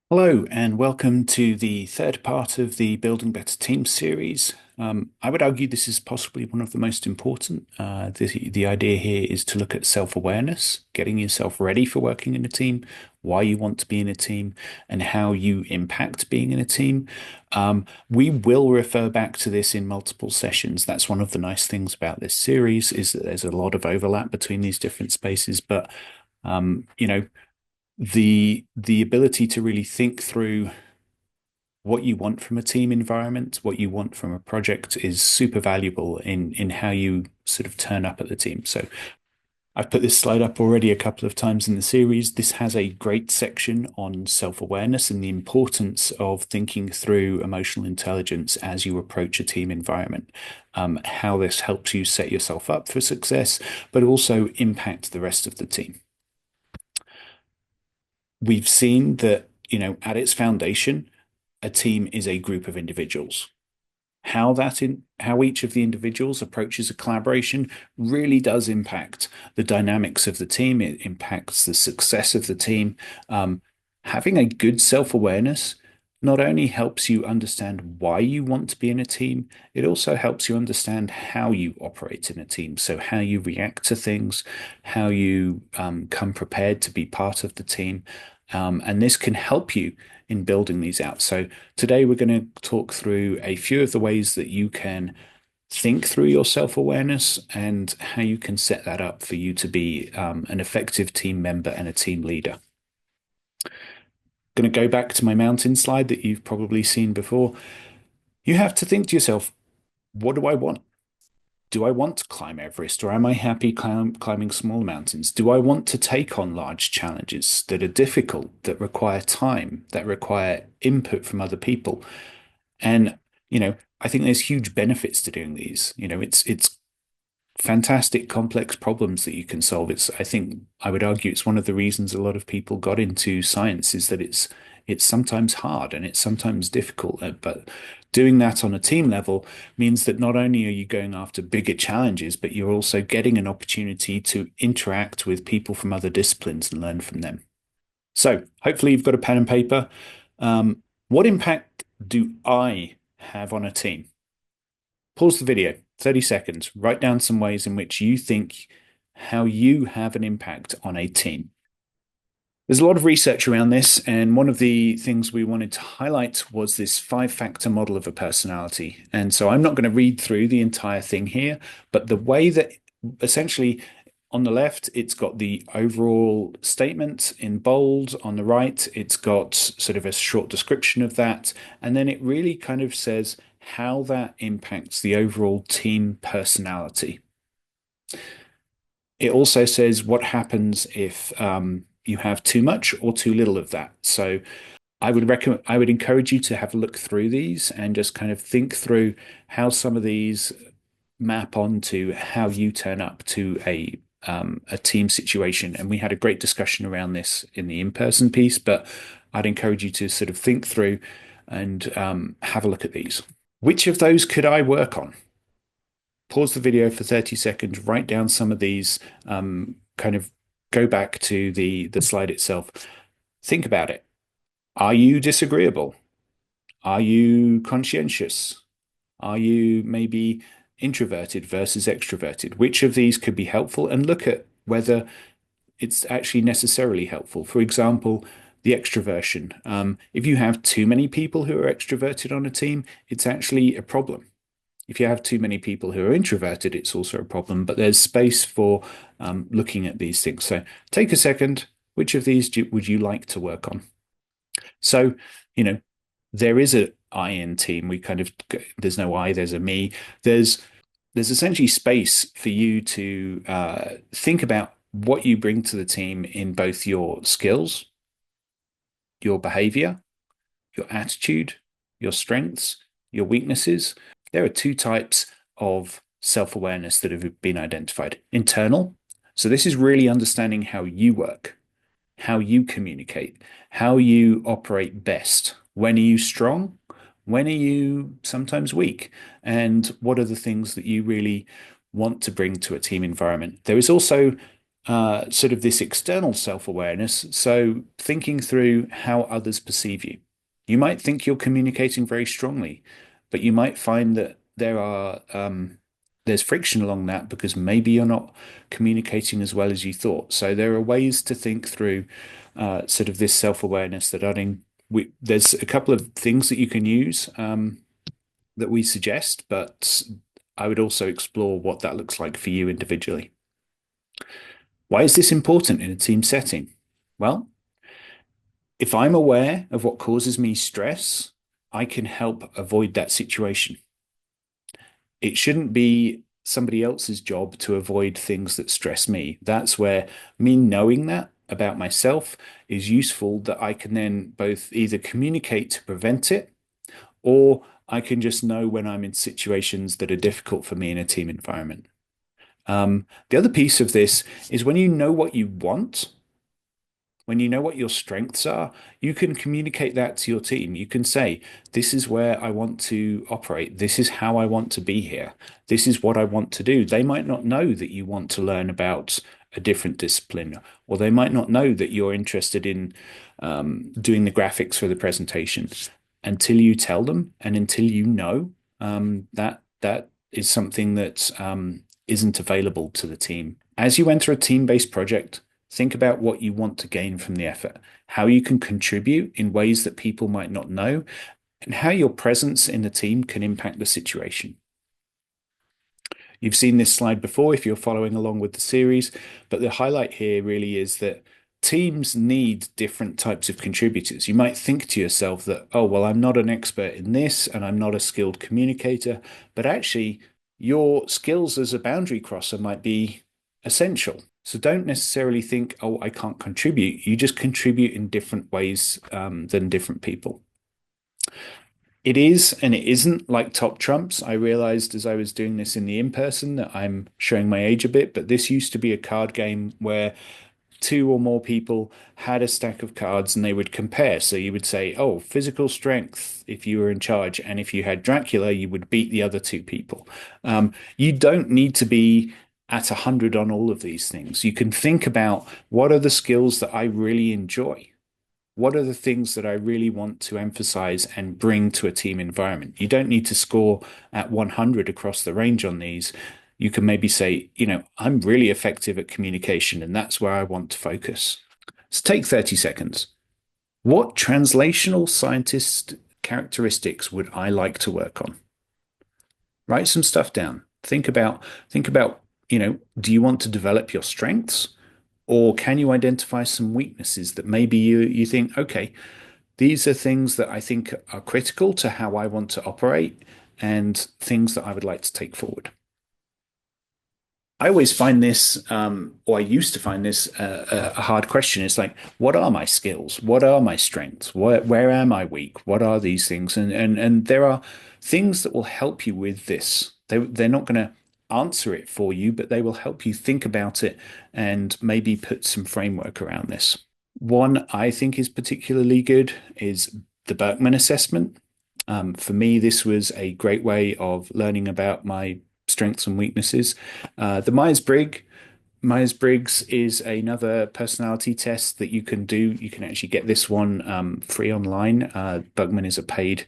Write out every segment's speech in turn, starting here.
Hello, and welcome to the third part of the Building Better Teams series. I would argue this is possibly one of the most important. The idea here is to look at self-awareness, getting yourself ready for working in a team, why you want to be in a team, and how you impact being in a team. We will refer back to this in multiple sessions. That's one of the nice things about this series is that there's a lot of overlap between these different spaces, but you know, the ability to really think through what you want from a team environment, what you want from a project is super valuable in how you sort of turn up at the team. So I've put this slide up already a couple of times in the series. This has a great section on self-awareness and the importance of thinking through emotional intelligence as you approach a team environment. How this helps you set yourself up for success, but also impact the rest of the team. We've seen that, at its foundation, a team is a group of individuals. How each of the individuals approaches a collaboration really does impact the dynamics of the team. It impacts the success of the team. Having a good self-awareness not only helps you understand why you want to be in a team, it also helps you understand how you operate in a team. So how you react to things, how you come prepared to be part of the team. And this can help you in building these out. So today we're going to talk through a few of the ways that you can think through your self-awareness and how you can set that up for you to be an effective team member and a team leader. Going to go back to my mountain slide that you've probably seen before. You have to think to yourself, what do I want? Do I want to climb Everest or am I happy climbing smaller mountains? Do I want to take on large challenges that are difficult, that require time, that require input from other people? And, I think there's huge benefits to doing these. It's fantastic complex problems that you can solve. I think I would argue it's one of the reasons a lot of people got into science is that it's sometimes hard and it's sometimes difficult. But doing that on a team level means that not only are you going after bigger challenges, but you're also getting an opportunity to interact with people from other disciplines and learn from them. So hopefully you've got a pen and paper. What impact do I have on a team? Pause the video, 30 seconds, write down some ways in which you think how you have an impact on a team. There's a lot of research around this, and one of the things we wanted to highlight was this five-factor model of a personality. And so I'm not going to read through the entire thing here, but the way that essentially on the left, it's got the overall statement in bold. On the right, it's got sort of a short description of that. And then it really kind of says how that impacts the overall team personality. It also says what happens if you have too much or too little of that. So I would encourage you to have a look through these and just kind of think through how some of these map onto how you turn up to a team situation. And we had a great discussion around this in the in-person piece, but I'd encourage you to sort of think through and have a look at these. Which of those could I work on? Pause the video for 30 seconds, write down some of these, kind of go back to the slide itself. Think about it. Are you disagreeable? Are you conscientious? Are you maybe introverted versus extroverted? Which of these could be helpful? And look at whether it's actually necessarily helpful. For example, the extroversion. If you have too many people who are extroverted on a team, it's actually a problem. If you have too many people who are introverted, it's also a problem, but there's space for looking at these things. So take a second. Which of these would you like to work on? So, you know, there is a I in team. There's no I, there's a me. There's essentially space for you to think about what you bring to the team in both your skills, your behavior, your attitude, your strengths, your weaknesses. There are two types of self-awareness that have been identified. Internal. So this is really understanding how you work, how you communicate, how you operate best. When are you strong? When are you sometimes weak? And what are the things that you really want to bring to a team environment? There is also sort of this external self-awareness. So thinking through how others perceive you. You might think you're communicating very strongly, but you might find that there's friction along that because maybe you're not communicating as well as you thought. So there are ways to think through sort of this self-awareness that there's a couple of things that you can use that we suggest, but I would also explore what that looks like for you individually. Why is this important in a team setting? Well, if I'm aware of what causes me stress, I can help avoid that situation. It shouldn't be somebody else's job to avoid things that stress me. That's where me knowing that about myself is useful, that I can then both either communicate to prevent it, or I can just know when I'm in situations that are difficult for me in a team environment. The other piece of this is when you know what you want, when you know what your strengths are, you can communicate that to your team. You can say, this is where I want to operate. This is how I want to be here. This is what I want to do. They might not know that you want to learn about a different discipline, or they might not know that you're interested in doing the graphics for the presentation until you tell them and until you know that is something that isn't available to the team. As you enter a team-based project, think about what you want to gain from the effort, how you can contribute in ways that people might not know, and how your presence in the team can impact the situation. You've seen this slide before if you're following along with the series, but the highlight here really is that teams need different types of contributors. You might think to yourself that, oh, well, I'm not an expert in this and I'm not a skilled communicator, but actually, your skills as a boundary crosser might be essential. So don't necessarily think, oh, I can't contribute. You just contribute in different ways than different people. It is and it isn't like top trumps. I realized as I was doing this in the in-person that I'm showing my age a bit, but this used to be a card game where two or more people had a stack of cards and they would compare. So you would say, oh, physical strength if you were in charge. And if you had Dracula, you would beat the other two people. You don't need to be at 100 on all of these things. You can think about what are the skills that I really enjoy? What are the things that I really want to emphasize and bring to a team environment? You don't need to score at 100 across the range on these. You can maybe say, I'm really effective at communication, and that's where I want to focus. So take 30 seconds. What translational scientist characteristics would I like to work on? Write some stuff down. Think about, do you want to develop your strengths? Or can you identify some weaknesses that maybe you think, okay, these are things that I think are critical to how I want to operate and things that I would like to take forward. I always find this, or I used to find this, a hard question. It's like, what are my skills? What are my strengths? Where am I weak? What are these things? And there are things that will help you with this. They're not going to answer it for you, but they will help you think about it and maybe put some framework around this. One I think is particularly good is the Berkman assessment. For me, this was a great way of learning about my strengths and weaknesses. The Myers-Briggs is another personality test that you can do. You can actually get this one free online. Berkman is a paid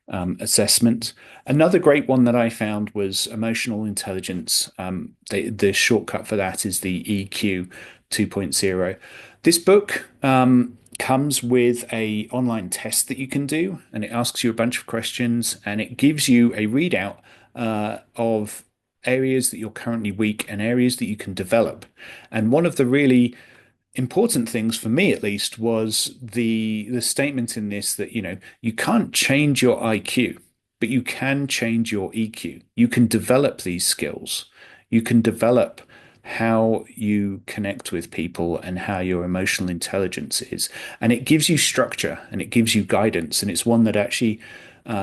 assessment. Another great one that I found was emotional intelligence. The shortcut for that is the EQ 2.0. This book comes with a online test that you can do, and it asks you a bunch of questions, and it gives you a readout of areas that you're currently weak and areas that you can develop. And one of the really important things for me at least was the statement in this that you can't change your IQ, but you can change your EQ. You can develop these skills. You can develop how you connect with people and how your emotional intelligence is. And it gives you structure and it gives you guidance. And it's one that actually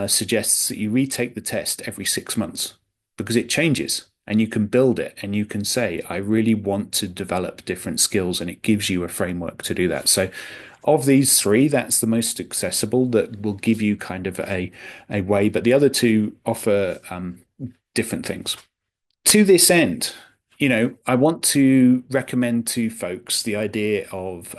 suggests that you retake the test every 6 months because it changes and you can build it and you can say, I really want to develop different skills, and it gives you a framework to do that. So of these three, that's the most accessible that will give you kind of a way, but the other two offer different things. To this end, I want to recommend to folks the idea of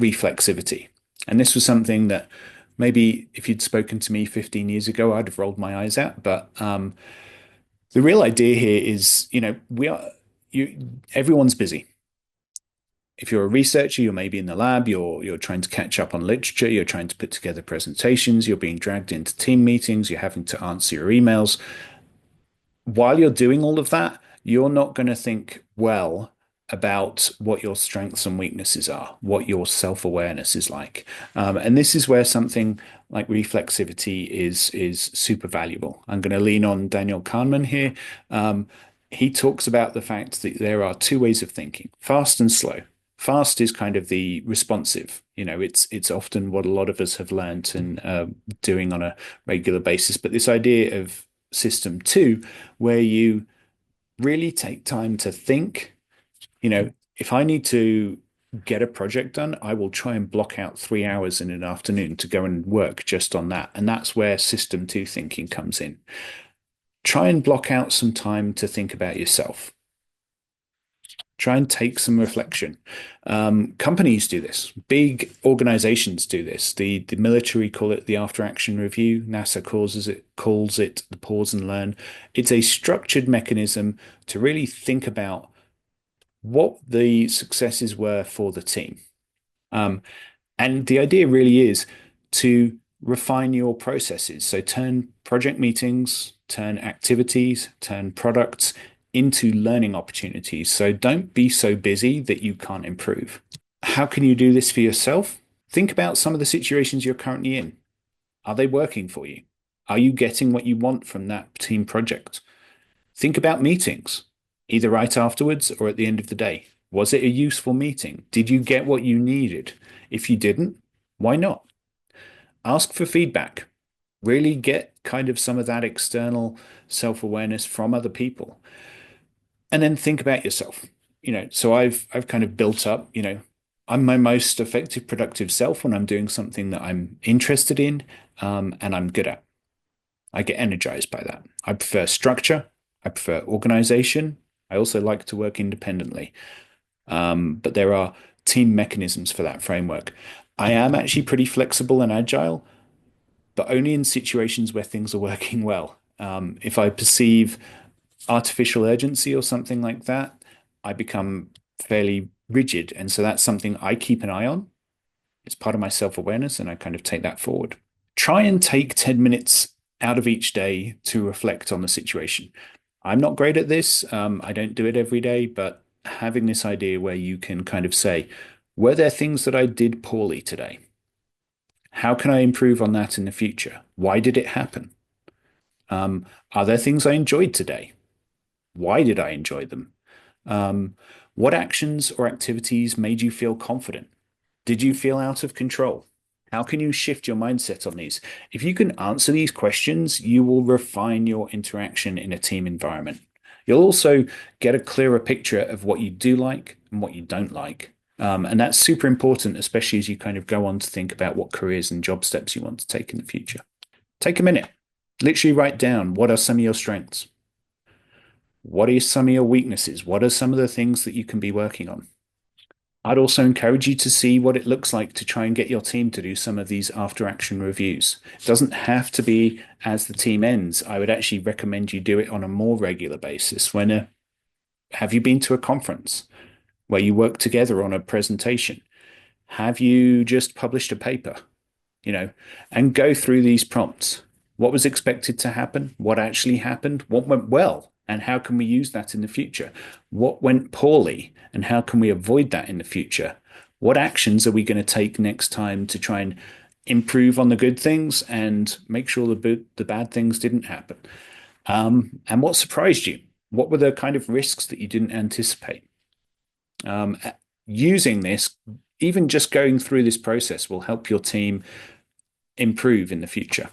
reflexivity. And this was something that maybe if you'd spoken to me 15 years ago, I'd have rolled my eyes at. But the real idea here is, everyone's busy. If you're a researcher, you're maybe in the lab, you're trying to catch up on literature, you're trying to put together presentations, you're being dragged into team meetings, you're having to answer your emails. While you're doing all of that, you're not going to think well about what your strengths and weaknesses are, what your self-awareness is like. And this is where something like reflexivity is super valuable. I'm going to lean on Daniel Kahneman here. Um, he talks about the fact that there are two ways of thinking, fast and slow. Fast is kind of the responsive. It's often what a lot of us have learned and doing on a regular basis. But this idea of system two, where you really take time to think, if I need to get a project done, I will try and block out 3 hours in an afternoon to go and work just on that. And that's where system two thinking comes in. Try and block out some time to think about yourself. Try and take some reflection. Companies do this. Big organizations do this. The military call it the after action review. NASA calls it the pause and learn. It's a structured mechanism to really think about what the successes were for the team. Um, and the idea really is to refine your processes. So turn project meetings, turn activities, turn products into learning opportunities. So don't be so busy that you can't improve. How can you do this for yourself? Think about some of the situations you're currently in. Are they working for you? Are you getting what you want from that team project? Think about meetings, either right afterwards or at the end of the day. Was it a useful meeting? Did you get what you needed? If you didn't, why not? Ask for feedback. Really get kind of some of that external self-awareness from other people. And then think about yourself. So I've kind of built up, I'm my most effective, productive self when I'm doing something that I'm interested in, and I'm good at. I get energized by that. I prefer structure. I prefer organization. I also like to work independently. But there are team mechanisms for that framework. I am actually pretty flexible and agile, but only in situations where things are working well. If I perceive artificial urgency or something like that, I become fairly rigid. And so that's something I keep an eye on. It's part of my self-awareness, and I kind of take that forward. Try and take 10 minutes out of each day to reflect on the situation. I'm not great at this. I don't do it every day, but having this idea where you can kind of say, were there things that I did poorly today? How can I improve on that in the future? Why did it happen? Are there things I enjoyed today? Why did I enjoy them? Um, what actions or activities made you feel confident? Did you feel out of control? How can you shift your mindset on these? If you can answer these questions, you will refine your interaction in a team environment. You'll also get a clearer picture of what you do like and what you don't like. And that's super important, especially as you kind of go on to think about what careers and job steps you want to take in the future. Take a minute, literally write down what are some of your strengths? What are some of your weaknesses? What are some of the things that you can be working on? I'd also encourage you to see what it looks like to try and get your team to do some of these after action reviews. It doesn't have to be as the team ends. I would actually recommend you do it on a more regular basis. Have you been to a conference where you work together on a presentation? Have you just published a paper? you know, and go through these prompts. What was expected to happen? What actually happened? What went well? And how can we use that in the future? What went poorly? And how can we avoid that in the future? What actions are we going to take next time to try and improve on the good things and make sure the bad things didn't happen? And what surprised you? What were the kind of risks that you didn't anticipate? Um, Using this, even just going through this process will help your team improve in the future.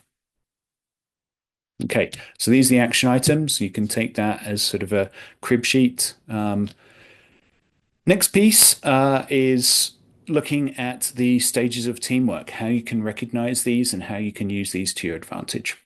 Okay, so these are the action items. You can take that as sort of a crib sheet. Next piece is looking at the stages of teamwork, how you can recognize these and how you can use these to your advantage.